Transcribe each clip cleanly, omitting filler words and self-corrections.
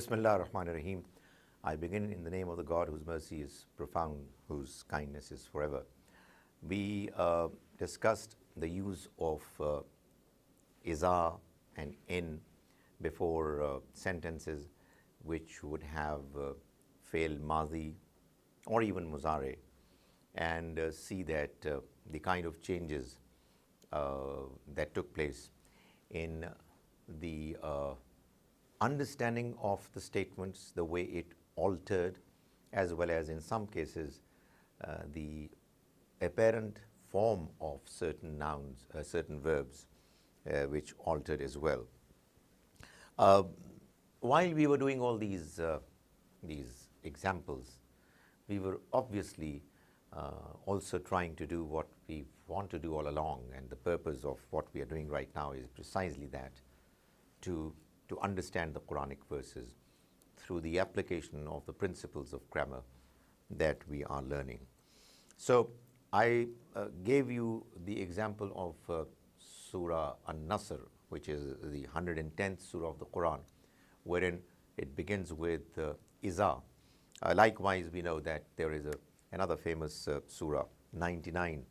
Bismillah ar-Rahman ar-Rahim. I begin in the name of the God whose mercy is profound, whose kindness is forever. We discussed the use of iza and in before sentences which would have fail madi or even muzare, and see that the kind of changes that took place in the understanding of the statements, the way it altered, as well as in some cases the apparent form of certain nouns, certain verbs, which altered as well. While we were doing all these examples, we were obviously also trying to do what we want to do all along, and the purpose of what we are doing right now is precisely that, to understand the Quranic verses through the application of the principles of grammar that we are learning. So I gave you the example of Surah An-Nasr, which is the 110th Surah of the Quran, wherein it begins with Iza. Likewise, we know that there is another famous Surah, 99,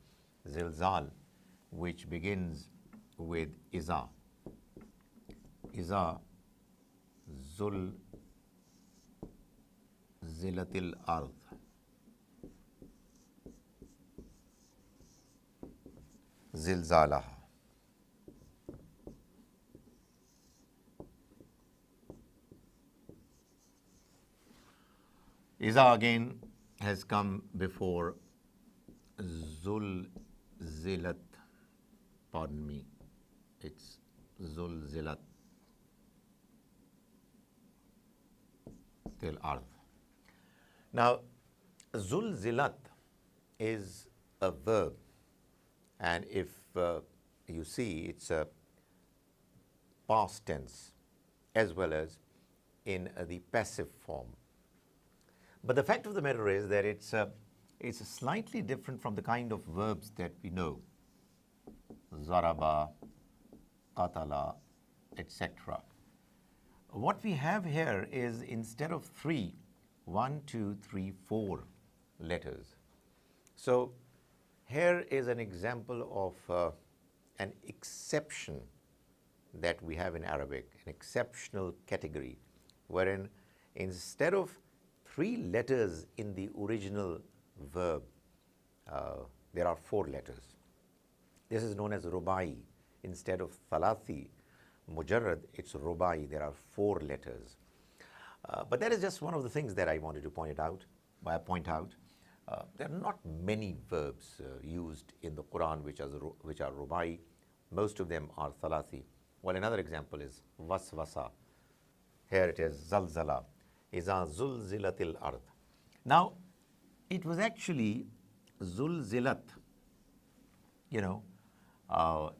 Zilzal, which begins with Iza. Iza Zul Zilatil Ard. Zilzalaha. Iza again has come before Zul Zilat. Pardon me, it's Zul Zilat Til Ard. Now, Zul Zilat is a verb, and if you see, it's a past tense as well as in the passive form. But the fact of the matter is that it's slightly different from the kind of verbs that we know, Zaraba, Qatala, etc. What we have here is, instead of 3, 1, 2, 3, 4 letters. So here is an example of an exception that we have in Arabic, an exceptional category, wherein instead of 3 letters in the original verb, there are 4 letters. This is known as rubai. Instead of thalathi, mujarrad, it's rubai. There are 4 letters. But that is just one of the things that I wanted to point out. There are not many verbs used in the Quran which are rubai. Most of them are thalathi. Well, another example is waswasa. Here it is zalzala. Iza zulzilatil ard. Now, it was actually zulzilat.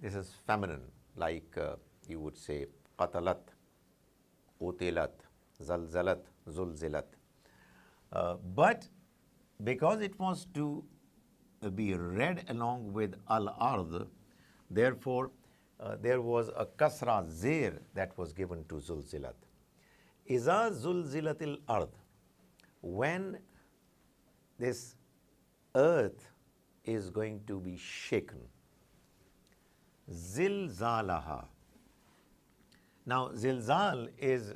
This is feminine, like you would say qatalat, utilat, zalzalat, zulzilat. But because it was to be read along with al-ard, therefore there was a kasra zir that was given to zulzilat. Iza zulzilatil ard. When this earth is going to be shaken, zilzalaha. Now, zilzal is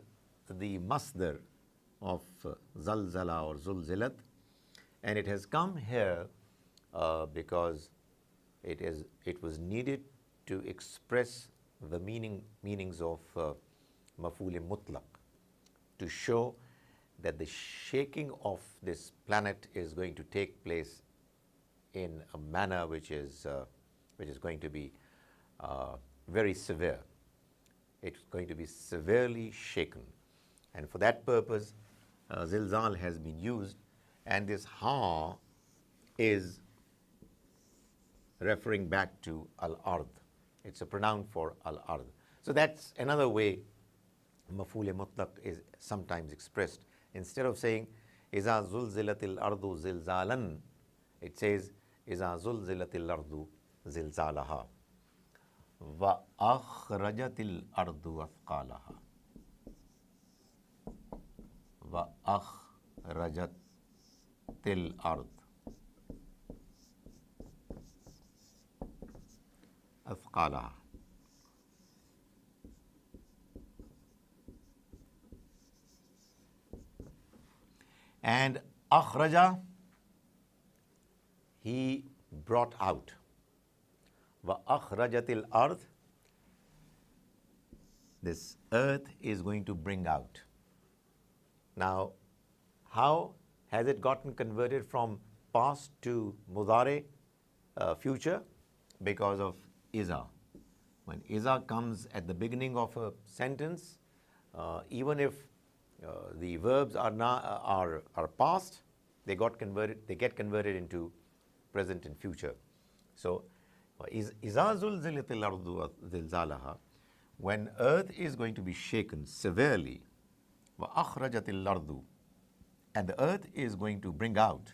the masdar of zalzala or zulzilat, and it has come here because it was needed to express the meanings of maf'ul mutlaq, to show that the shaking of this planet is going to take place in a manner which is going to be very severe. It's going to be severely shaken, and for that purpose zilzal has been used, and this ha is referring back to al-ard. It's a pronoun for al-ard. So that's another way maf'ul mutlaq is sometimes expressed. Instead of saying iza zulzilatil ardu zilzalan, it says iza zulzilatil ardu zilzalaha wa akhrajatil ardu athqalaha. وَأَخْرَجَتِ الْأَرْض أَثْقَالَهَا. And akhraja, he brought out. Wa akhrajatil ard, this earth is going to bring out. Now, how has it gotten converted from past to mudare, future? Because of iza. When iza comes at the beginning of a sentence, even if the verbs are past, they get converted into present and future. So, iza zulzilatil ardu zilzalaha, when earth is going to be shaken severely, wa akhrajatil ardu, and the earth is going to bring out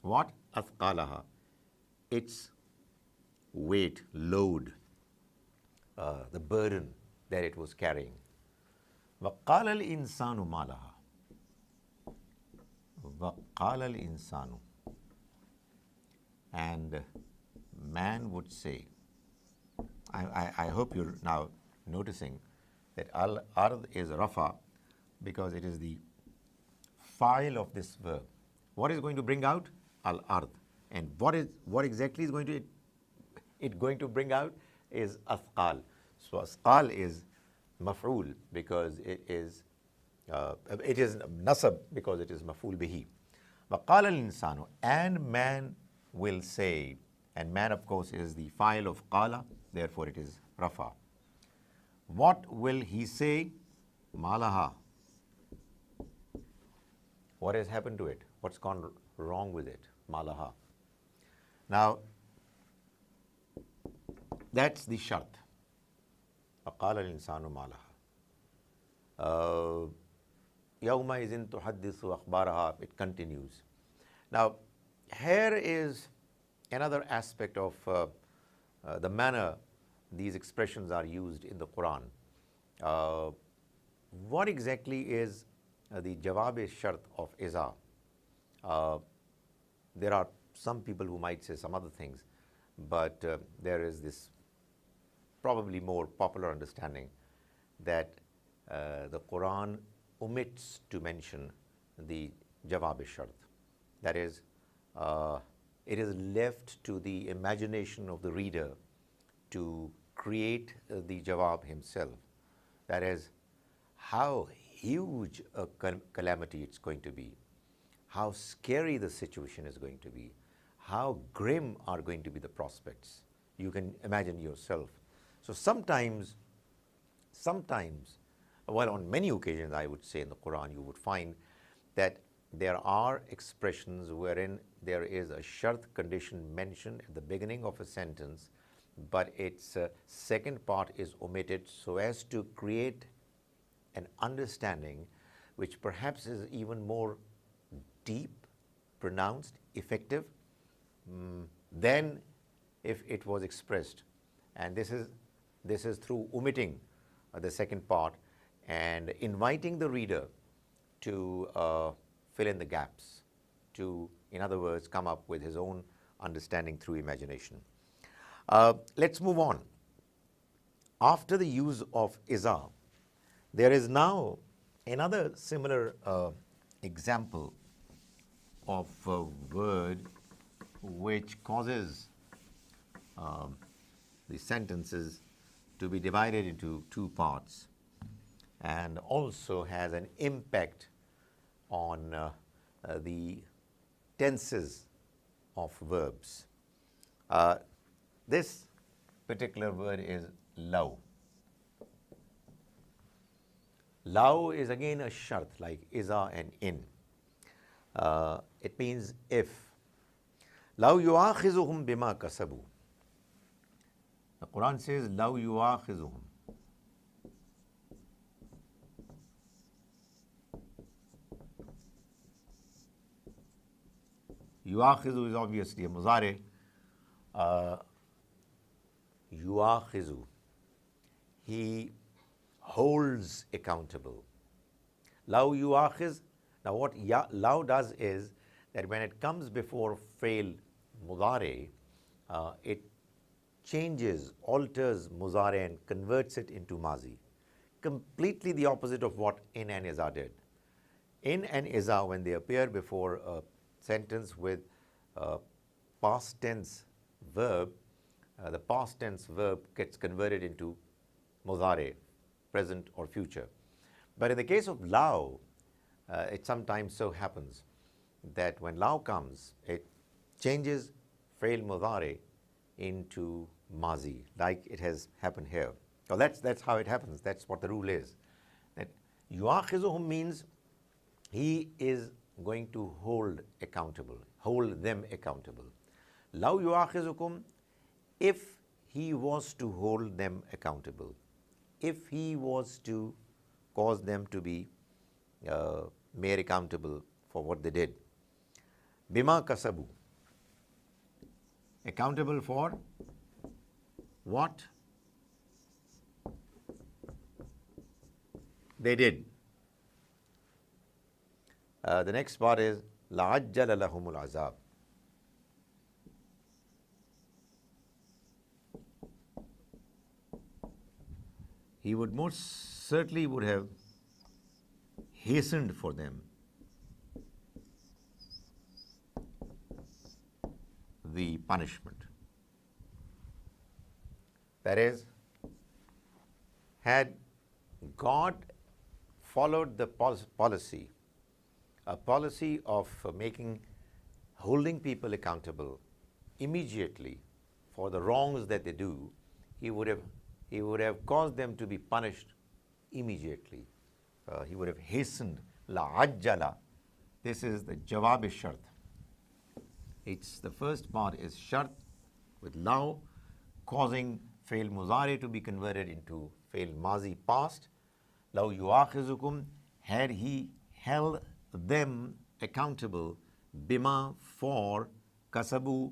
what? Athqalaha, its weight, load, the burden that it was carrying. وَقَالَ الْإِنسَانُ مَا لَهَا. وَقَالَ الْإِنسَانُ, and man would say, I hope you're now noticing that al-ard is rafa because it is the file of this verb. What is going to bring out? Al-ard. And what exactly is it going to bring out is athqal. So athqal is maf'ul because it is nasab because it is maf'ul bihi. وَقَالَ الْإِنسَانُ, and man will say, and man of course is the file of qala, therefore it is rafa. What will he say? Malaha. What has happened to it? What's gone wrong with it? Malaha. Now, that's the shart. وَقَالَ الْإِنسَانُ مَا لَهَا يَوْمَئِذٍ تُحَدِّثُ أَخْبَارَهَا. It continues. Now, here is another aspect of the manner these expressions are used in the Quran. What exactly is the jawab-e-shart of iza? There are some people who might say some other things, but there is this probably more popular understanding that the Quran omits to mention the jawab-e-shart. That is, it is left to the imagination of the reader to create the jawab himself. That is, how huge a calamity it's going to be, how scary the situation is going to be, how grim are going to be the prospects. You can imagine yourself. So sometimes, well, on many occasions, I would say in the Quran, you would find that there are expressions wherein there is a shart condition mentioned at the beginning of a sentence, but its second part is omitted so as to create an understanding which perhaps is even more deep, pronounced, effective than if it was expressed. And this is through omitting the second part and inviting the reader to fill in the gaps, to, in other words, come up with his own understanding through imagination. Let's move on. After the use of iza, there is now another similar example of a word which causes the sentences to be divided into two parts and also has an impact on the tenses of verbs. This particular word is law. Law is again a shart like iza and in. It means if. Law yu'akhizuhum bima kasabu. The Quran says law yu'akhizuhum. Yu'akhizu is obviously a muzare. Yu'akhizu, he holds accountable. Law yu'akhiz, Now what law does is that when it comes before fail mudare, it changes, alters mudare and converts it into mazi. Completely the opposite of what in and iza did. In and iza, when they appear before a sentence with a past tense verb, the past tense verb gets converted into mudare, present or future. But in the case of lao, it sometimes so happens that when lao comes, it changes fail mudare into mazi, like it has happened here. So that's how it happens. That's what the rule is. That yuakhizuhum means he is going to hold them accountable. Law yuakhizukum, if he was to hold them accountable, if he was to cause them to be made accountable for what they did. Bima kasabu, accountable for what they did. The next part is la'ajjala lahumul azab. He would most certainly would have hastened for them the punishment. That is, had God followed the policy, a policy of holding people accountable immediately for the wrongs that they do, he would have caused them to be punished immediately. He would have hastened. La'ajjala. This is the jawab shart. It's the first part is shart with law, causing fail muzari to be converted into fail mazi past. Law yuakhizukum, had he held them accountable, bima, for, kasabu,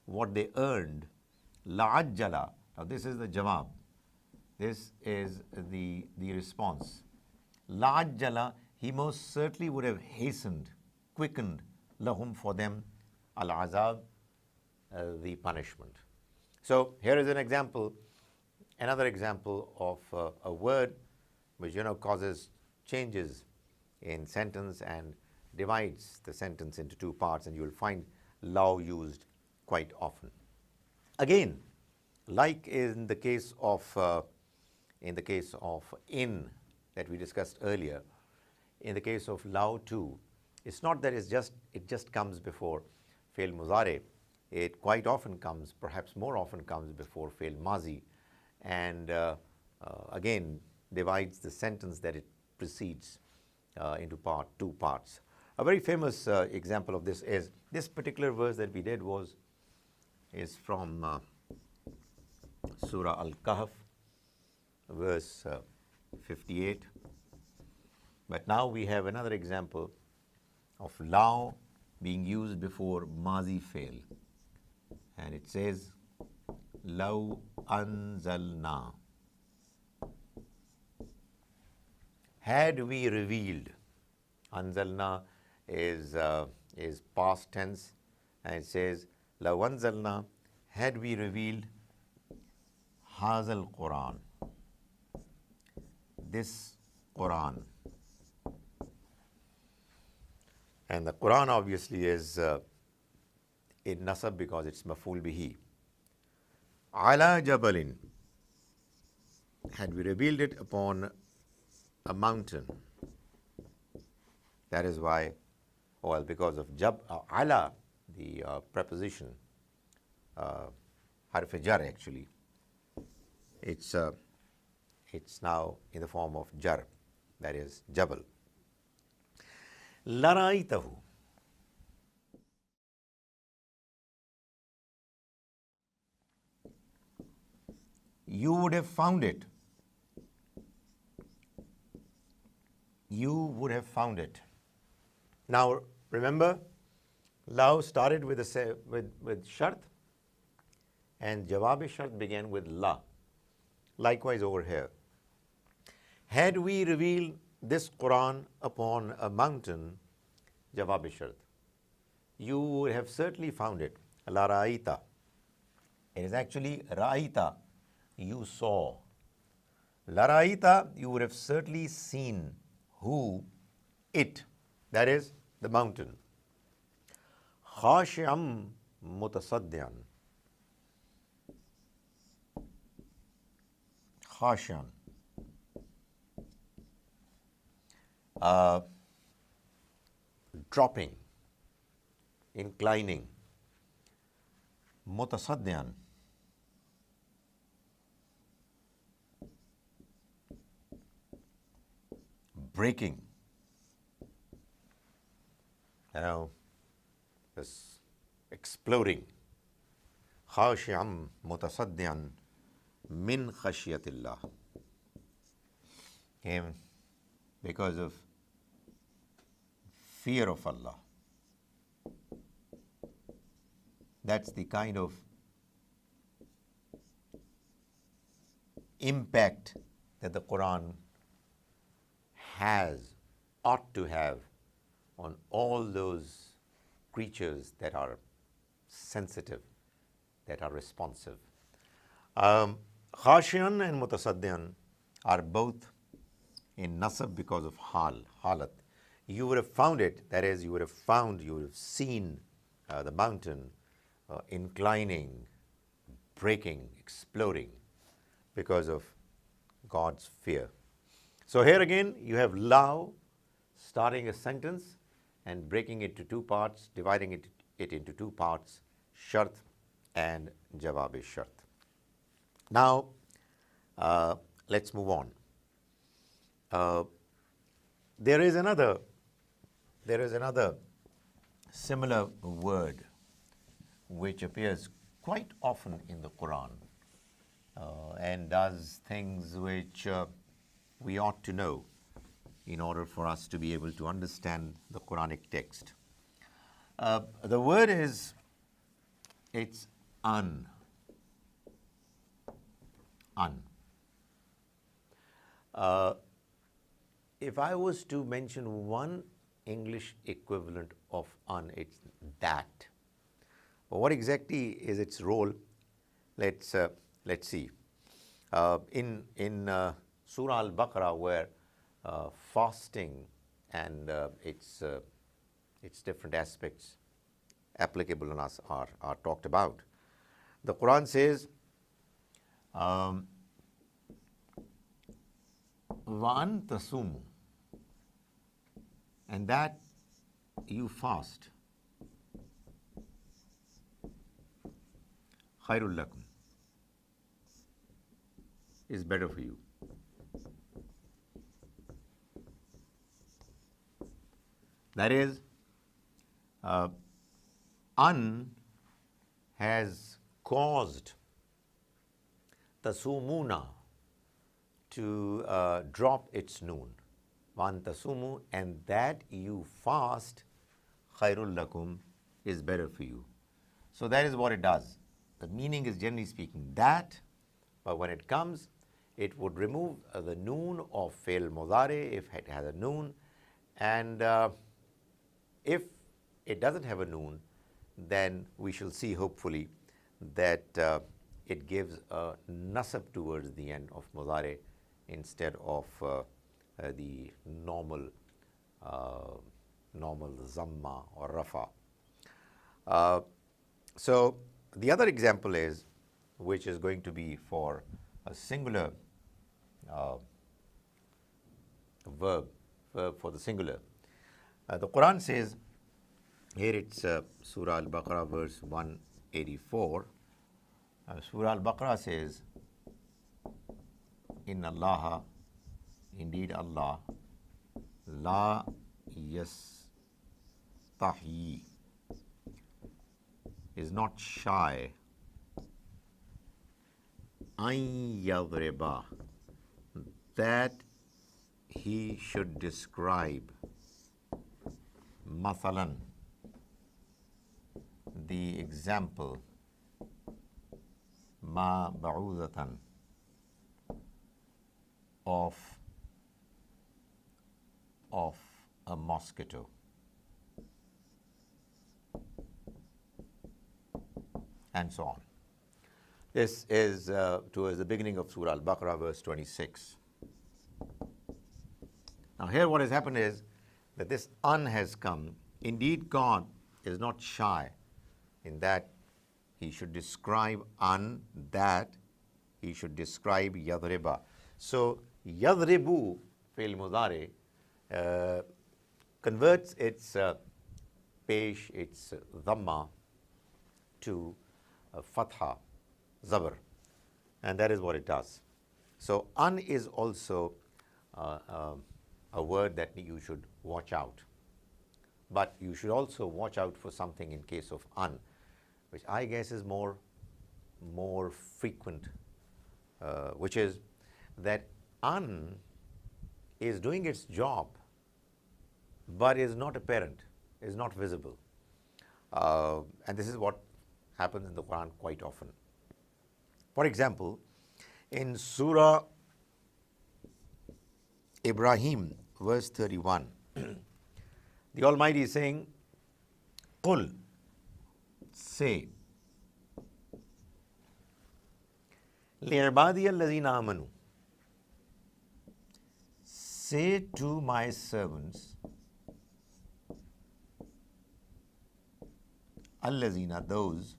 what they earned, la'ajjala. Now this is the jawab. This is the response. La'ajjala, he most certainly would have hastened, quickened, lahum, for them, al-azab, the punishment. So here is an example, another example of a word which causes changes in sentence and divides the sentence into two parts, and you will find law used quite often. Again, like in the case of in that we discussed earlier, in the case of law too, it's not that it just comes before fail muzare. It quite often comes, perhaps more often comes before fail mazi, and again divides the sentence that it precedes into two parts. A very famous example of this is this particular verse that we did is from Surah Al-Kahf, verse 58. But now we have another example of law being used before mazi fail, and it says law anzalna, had we revealed. Anzalna is past tense, and it says law anzalna, had we revealed hazal Quran, this Quran. And the Quran obviously is in nasab because it's maf'ul bihi. Ala jabalin, had we revealed it upon a mountain. That is why, well, because of ala, the preposition, harf jar actually, it's now in the form of jar, that is jabal. Laraitahu, you would have found it. You would have found it. Now remember, law started with shart, and jawab shart began with la. Likewise over here. Had we revealed this Quran upon a mountain, Jawab shart. You would have certainly found it. La ra'aita. It is actually ra'aita. You saw. La ra'aita, you would have certainly seen. Who? It. That is the mountain. Khashi'am mutasaddian. Khashi'an. Dropping, inclining. Mutasaddian. Breaking. This exploding. Khashi'am mutasaddian min khashyatillah. Came because of fear of Allah. That's the kind of impact that the Quran has, ought to have, on all those creatures that are sensitive, that are responsive. Khashiyan and mutasaddian are both in nasab because of halat. You would have found it, that is, you would have seen the mountain inclining, breaking, exploding because of God's fear. So here again, you have lao starting a sentence and breaking it to two parts, dividing it into two parts, shart and jawab shart. Now, let's move on. There is another similar word which appears quite often in the Quran and does things which we ought to know in order for us to be able to understand the Quranic text. The word is, it's an. If I was to mention one English equivalent of an, it's that. But what exactly is its role? Let's see. In Surah Al-Baqarah, where fasting and its different aspects applicable on us are talked about, the Quran says, وَأَن تَصُومُوا, and that you fast, خَيْرٌ لَكُمْ, is better for you. That is, an has caused tasumuna to drop its noon. Wan tasumu, and that you fast, khairul lakum, is better for you. So that is what it does. The meaning is, generally speaking, that, but when it comes, it would remove the noon of fail mudari if it has a noon, and if it doesn't have a noon, then we shall see, hopefully, that it gives a nasab towards the end of mudari instead of the normal zamma or rafa. So the other example is, which is going to be for a singular verb for the singular. The Quran says, here it's Surah Al-Baqarah verse 184. Surah Al-Baqarah says, Inna Allaha, indeed Allah, la yastahi, is not shy, an yadriba, that he should describe, mathalan, the example, ma ba'udatan, of a mosquito. and so on. This is towards the beginning of Surah Al-Baqarah, verse 26. Now here what has happened is that this an has come. Indeed, God is not shy in that he should describe an, that he should describe yadriba. So yadribu fil mudari converts its pesh, its dhamma to fatha, zabr, and that is what it does. So an is also a word that you should watch out. But you should also watch out for something in case of an, which I guess is more frequent, which is that an is doing its job, but is not apparent, is not visible. And this is what happens in the Quran quite often. For example, in Surah Ibrahim, verse 31, the Almighty is saying, Qul, say, li'ibadi alladhina amanu, say to my servants, alladhina, those,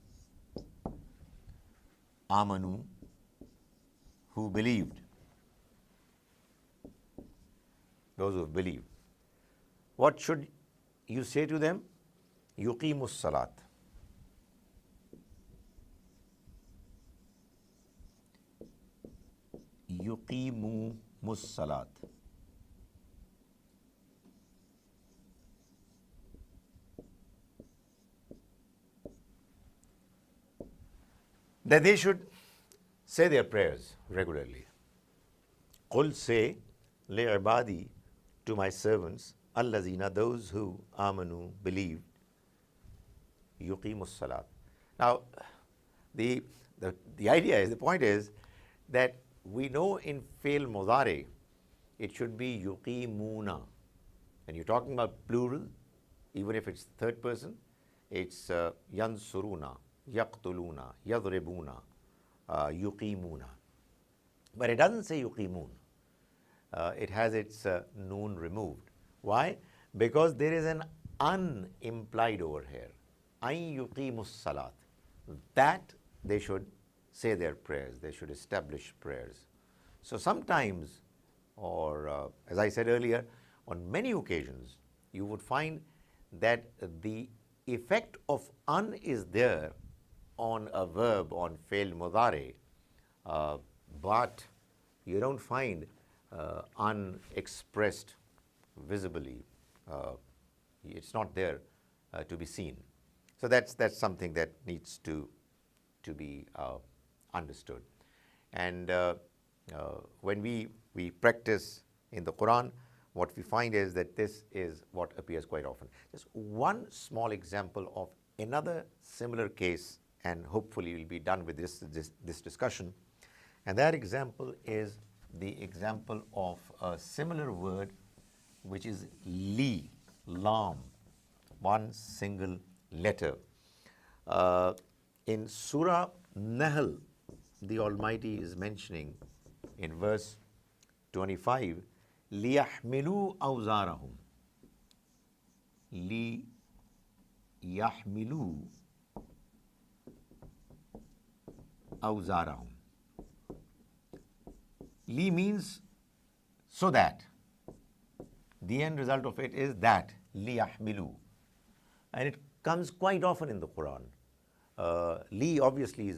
amanu, who believed, those who have believed. What should you say to them? Yuqimus salat. Yuqimus salat. That they should say their prayers regularly. Qul, say, li'ibadi, to my servants, allazina, those who amanu, believed, yuqimus salat. Now, the idea is, the point is that we know in fail mudari it should be yuqimuna. And you're talking about plural, even if it's third person, it's yansuruna, yaqtuluna, yadribuna, yuqimuna. But it doesn't say yuqimun. It has its noon removed. Why? Because there is an un implied over here. Ay yuqimus salat. That they should say their prayers, they should establish prayers. So sometimes, or as I said earlier, on many occasions, you would find that the effect of an is there on a verb, on fail mudari, but you don't find unexpressed visibly. It's not there to be seen. So that's something that needs to be understood. And when we practice in the Quran, what we find is that this is what appears quite often. Just one small example of another similar case, and hopefully we'll be done with this discussion. And that example is the example of a similar word, which is li, lam, one single letter. In Surah Nahl, the Almighty is mentioning in verse 25, لِيَحْمِلُوا أَوْزَارَهُمْ, لِيَحْمِلُوا أَوْزَارَهُم. Li means so that. The end result of it is that, لِيَحْمِلُوا. And it comes quite often in the Quran. Li obviously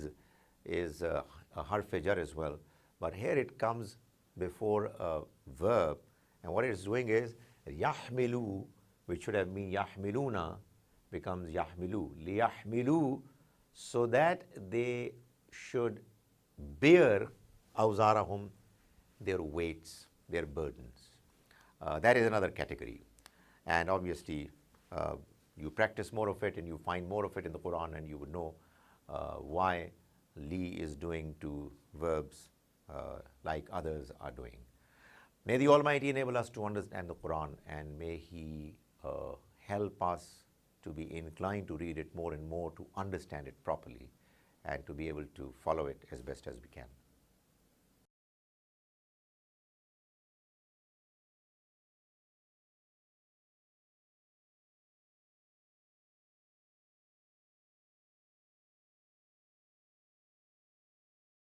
is a harf-e-jar as well, but here it comes before a verb, and what it's doing is yahmilu, which should have been yahmiluna, becomes yahmilu, liyahmilu, so that they should bear awzarahum, their weights, their burdens. That is another category, and obviously you practice more of it and you find more of it in the Quran, and you would know why li is doing to verbs like others are doing. May the Almighty enable us to understand the Quran, and may He help us to be inclined to read it more and more, to understand it properly, and to be able to follow it as best as we can.